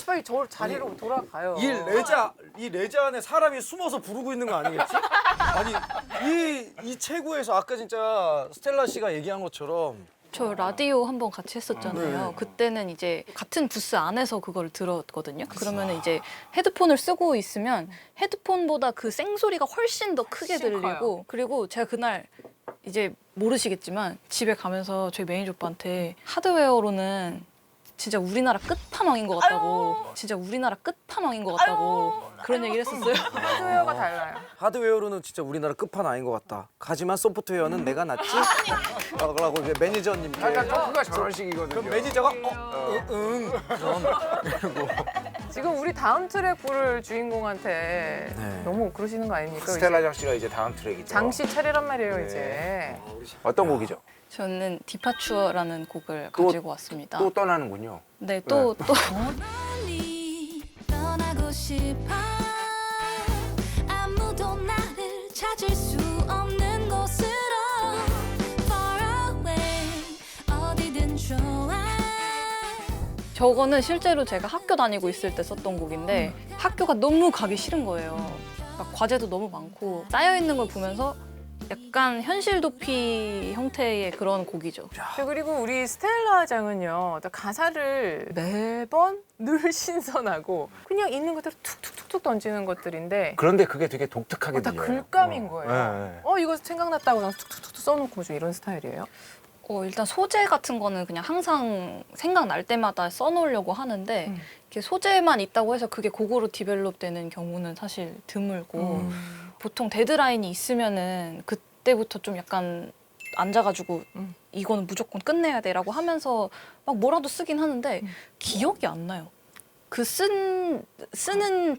빨리 저 자리로 돌아가요. 이 레자 안에 사람이 숨어서 부르고 있는 거 아니겠지? 아니 이 체구에서 아까 진짜 스텔라 씨가 얘기한 것처럼 저 라디오 한번 같이 했었잖아요. 그때는 이제 같은 부스 안에서 그걸 들었거든요. 그러면 이제 헤드폰을 쓰고 있으면 헤드폰보다 그 생소리가 훨씬 더 크게 훨씬 들리고 커요. 그리고 제가 그날 이제 모르시겠지만 집에 가면서 저희 매니저 오빠한테 하드웨어로는 진짜 우리나라 끝판왕인 것 같다고 진짜 우리나라 끝판왕인 것 같다고 그런 얘기를 했었어요. 하드웨어가 달라요. 하드웨어로는 진짜 우리나라 끝판왕인 것 같다. 하지만 소프트웨어는 내가 낫지? 라고 이제 매니저님께 약간 토크가 저런 식이거든요. 그럼 매니저가 그럼 지금 우리 다음 트랙 부를 주인공한테 네. 너무 그러시는 거 아닙니까? 스텔라 장 씨가 이제 다음 트랙이죠. 장씨 차례란 말이에요 네. 이제. 어떤 곡이죠? 저는 디파추어라는 곡을 또- 가지고 왔습니다. 또 떠나는군요. 네, 또 멀리 떠나고 싶어 아무도 나를 찾을 수 없는 곳으로 Far away 어디든 좋아 저거는 실제로 제가 학교 다니고 있을 때 썼던 곡인데 학교가 너무 가기 싫은 거예요. 막 과제도 너무 많고 쌓여 있는 걸 보면서 약간 현실 도피 형태의 그런 곡이죠. 그리고 우리 스텔라 장은요 가사를 매번 늘 신선하고 그냥 있는 것대로 툭툭툭툭 던지는 것들인데 그런데 그게 되게 독특하게 다 들려요. 글감인 거예요. 네. 이거 생각났다고 나서 툭툭툭 써놓고 좀 이런 스타일이에요? 일단 소재 같은 거는 그냥 항상 생각날 때마다 써놓으려고 하는데 이렇게 소재만 있다고 해서 그게 곡으로 디벨롭 되는 경우는 사실 드물고 보통 데드라인이 있으면은 그때부터 좀 약간 앉아가지고 이거는 무조건 끝내야 돼라고 하면서 막 뭐라도 쓰긴 하는데 기억이 안 나요. 그 쓰는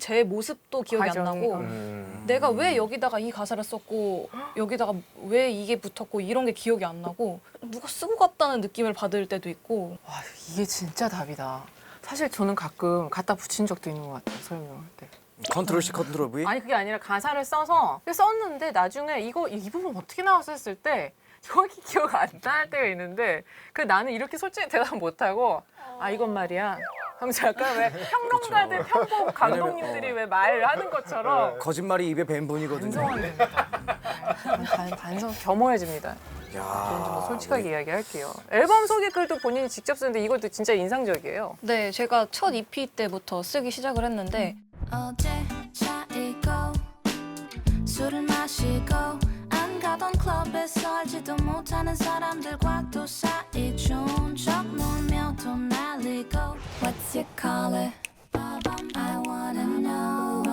제 모습도 기억이 안 과정이, 나고 음. 내가 왜 여기다가 이 가사를 썼고 여기다가 왜 이게 붙었고 이런 게 기억이 안 나고 누가 쓰고 갔다는 느낌을 받을 때도 있고 와 이게 진짜 답이다. 사실 저는 가끔 갖다 붙인 적도 있는 것 같아요 설명할 때. 컨트롤 C 컨트롤 V 아니 그게 아니라 가사를 써서 썼는데 나중에 이 부분 어떻게 나왔어 했을 때 정확히 기억 안 날 때가 있는데 그 나는 이렇게 솔직히 대답 못하고 이건 말이야 하면서 약간 왜 평론가들 평범 감독님들이 왜 말하는 것처럼 거짓말이 입에 밴 분이거든요. 반성합니다. 반성 겸허해집니다. 야, 저는 뭐 솔직하게 이야기할게요. 앨범 소개 글도 본인이 직접 쓰는데 이것도 진짜 인상적이에요. 네 제가 첫 EP 때부터 쓰기 시작을 했는데 어제 차이고 술을 마시고 안 가던 클럽에서 알지도 못하는 사람들과 또 사이 좋은 척 놀며 또 날리고 What's your color? I wanna know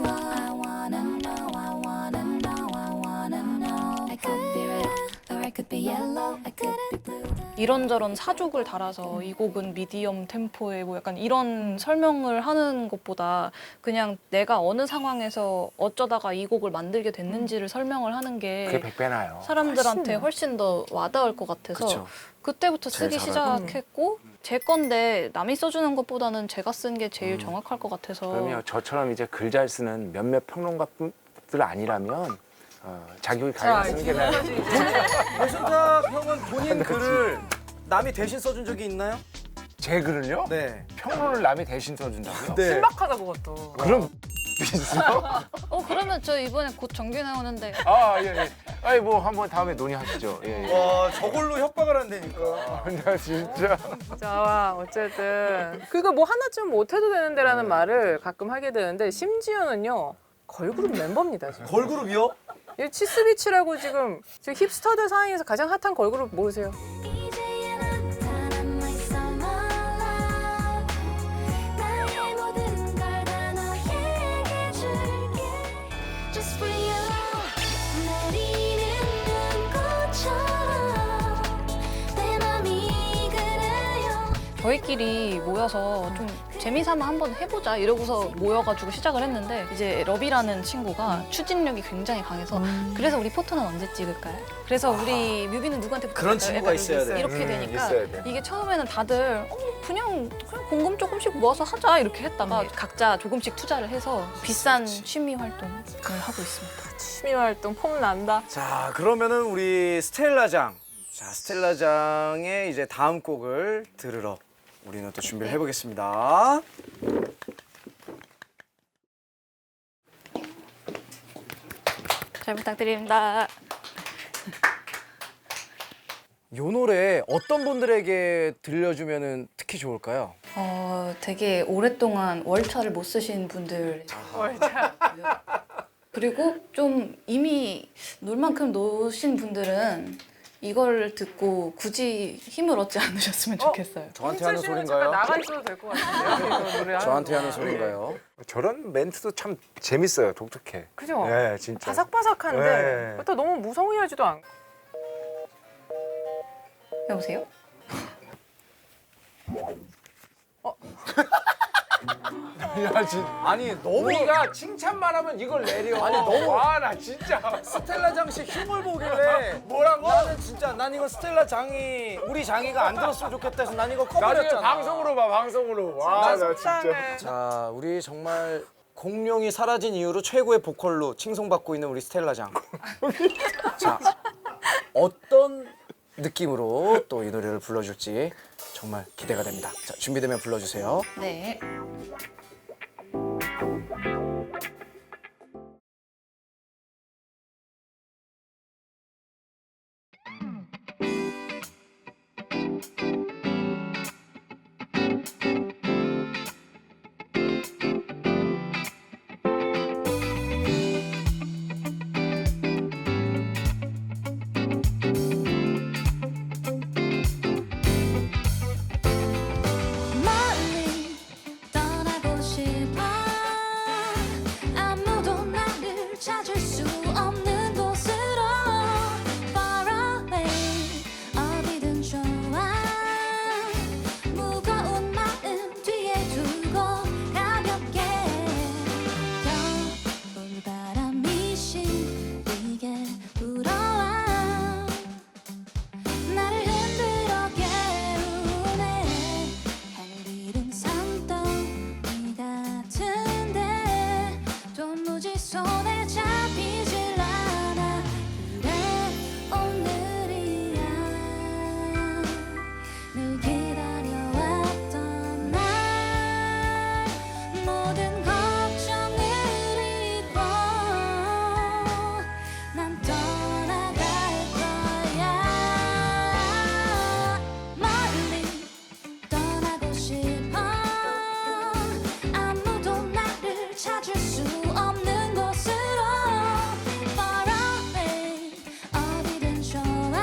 I wanna know I wanna know I wanna know I could be red or I could be yellow I could be blue 이런저런 사족을 달아서 이 곡은 미디엄 템포의 뭐 약간 이런 설명을 하는 것보다 그냥 내가 어느 상황에서 어쩌다가 이 곡을 만들게 됐는지를 설명을 하는 그게 게 100배 나요. 사람들한테 훨씬 더 와닿을 것 같아서 그쵸. 그때부터 제일 쓰기 잘할 시작했고 제 건데 남이 써주는 것보다는 제가 쓴 게 제일 정확할 것 같아서 그러면 저처럼 이제 글 잘 쓰는 몇몇 평론가들 아니라면 자격이 가야 쓰는 게 나아요. 배순탁 형은 본인 글을 남이 대신 써준 적이 있나요? 제 글을요? 네. 평론을 남이 대신 써준다고요? 네. 신박하다 그것도. 그럼 있어? 그러면 저 이번에 곧 정규 나오는데 예, 예. 아니 뭐 한번 다음에 논의하시죠. 예, 예. 와 저걸로 협박을 한다니까. 나 진짜. 자, 어쨌든 그거 뭐 하나쯤 못해도 되는데라는 말을 가끔 하게 되는데 심지어는요 걸그룹 멤버입니다 지금. 걸그룹이요? 이 치스비치라고 지금 힙스터들 사이에서 가장 핫한 걸그룹 모르세요? 이제야 나타난 my summer love 나의 모든 걸 다 너에게 줄게 Just for you 내리는 눈꽃처럼 내 맘이 그래요 저희끼리 모여서 좀 재미삼아 한번 해보자 이러고서 모여가지고 시작을 했는데 이제 러비라는 친구가 추진력이 굉장히 강해서 그래서 우리 포토는 언제 찍을까요? 그래서 우리 뮤비는 누구한테 그런 부탁할까요? 친구가 약간 있어야 돼. 이렇게 되니까 있어야 돼. 이게 처음에는 다들 그냥 공금 조금씩 모아서 하자 이렇게 했다가 각자 조금씩 투자를 해서 비싼 취미 활동을 하고 있습니다. 취미 활동 폼 난다. 자 그러면은 우리 스텔라장. 자 스텔라장의 이제 다음 곡을 들으러 우리는 또 준비를 해보겠습니다. 잘 부탁드립니다. 이 노래 어떤 분들에게 들려주면 특히 좋을까요? 되게 오랫동안 월차를 못 쓰신 분들 월차. 그리고 좀 이미 놀 만큼 노신 분들은 이걸 듣고 굳이 힘을 얻지 않으셨으면 좋겠어요. 저한테 하는 홍철 씨는 소린가요? 잠깐 나가 있어도 될 것 같은데요. 이거 노래 하는 저한테 하는 동안. 소린가요? 저런 멘트도 참 재밌어요. 독특해. 그죠? 네, 진짜. 바삭바삭한데 네. 그렇다고 너무 무성의하지도 않고. 여보세요? 야, 아니 너무 우리가 칭찬만 하면 이걸 내려. 아니, 너무- 와, 나 진짜. 스텔라 장씨 흉을 보길래 뭐라고? 나는 진짜 난 이거 스텔라 장이 우리 장이가 안 들었으면 좋겠다 해서 난 이거 나중에 꺼버렸잖아. 방송으로 봐, 방송으로. 와, 나 진짜. 자, 우리 정말 공룡이 사라진 이후로 최고의 보컬로 칭송받고 있는 우리 스텔라 장. 자, 어떤 느낌으로 또 이 노래를 불러줄지 정말 기대가 됩니다. 자, 준비되면 불러주세요. 네. 멀리 떠나고 싶어 아무도 나를 찾을 수 없는 곳으로 Far away 어디든 좋아 무거운 마음 뒤에 두고 가볍게 겨울바람이 시리게 불어와 나를 흔들어 깨우네 할 일은 산더미 같은데 도무지 손에 잡히질 않아 그래 오늘이야 늘 기다려왔던 날 모든 걱정을 잊고 난 떠나갈 거야 멀리 떠나고 싶어 아무도 나를 찾을 수 없는 곳으로 Far away 어디든 좋아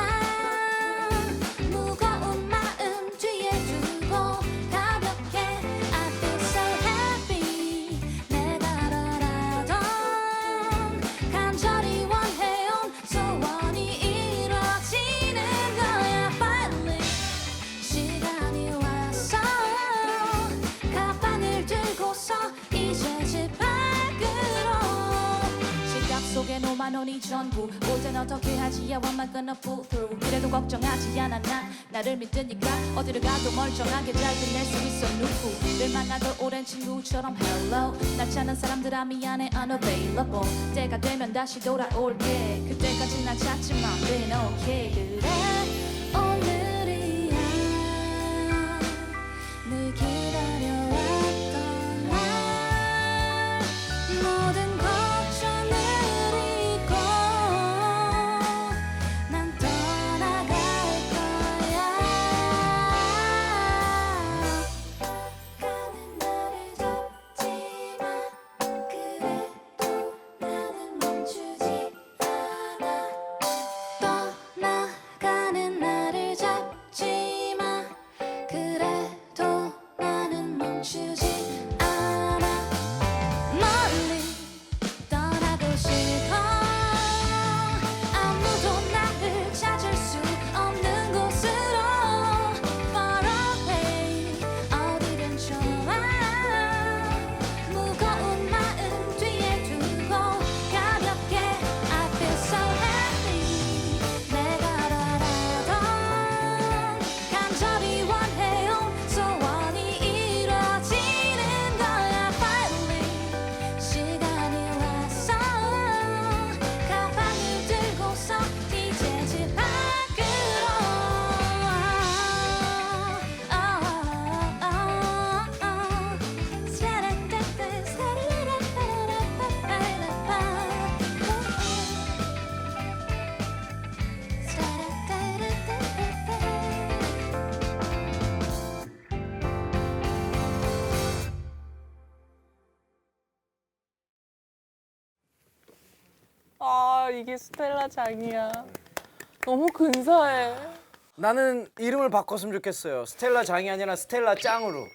무거운 마음 뒤에 두고 가볍게 I feel so happy 내가 알아라던 간절히 원해온 소원이 이루어지는 거야 Finally 시간이 왔어 가방을 들고서 이제 집 밖으로 시각 속에 5만 원이 전부 올 땐 어떻게 하지 I want my gonna pull through 그래도 걱정하지 않아 난 나를 믿으니까 어디를 가도 멀쩡하게 잘 지낼 수 있어 누구를 만나도 오랜 친구처럼 hello 낯지 않은 사람들 아 미안해 unavailable 때가 되면 다시 돌아올게 그때까지 날 찾지만 then okay 그래 오늘이야 늘 기다려왔던 날 모든 걱정을 잊고 난 떠나갈 거야 가는 나를 잡지마 그래도 나는 멈추지 않아 떠나가는 아 이게 스텔라 장이야. 너무 근사해. 나는 이름을 바꿨으면 좋겠어요. 스텔라 장이 아니라 스텔라 짱으로.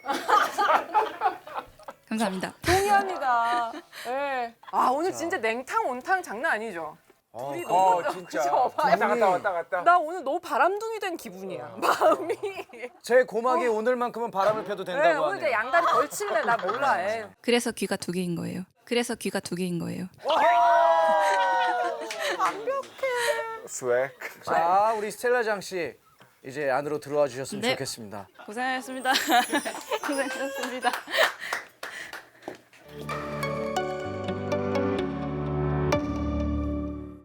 감사합니다. 동의합니다. 네. 아 오늘 진짜 냉탕 온탕 장난 아니죠? 둘이 너무 진짜. 그죠? 왔다 갔다. 나 오늘 너무 바람둥이 된 기분이야. 마음이. 제 고막에 오늘만큼은 바람을 펴도 네, 된다고 오늘 이제 하네요. 양다리 걸칠래 나 몰라. 애. 그래서 귀가 두 개인 거예요. 그래서 귀가 두 개인 거예요. 스웩. 자, 우리 스텔라 장 씨. 이제 안으로 들어와 주셨으면 네. 좋겠습니다. 고생하셨습니다. 고생하셨습니다.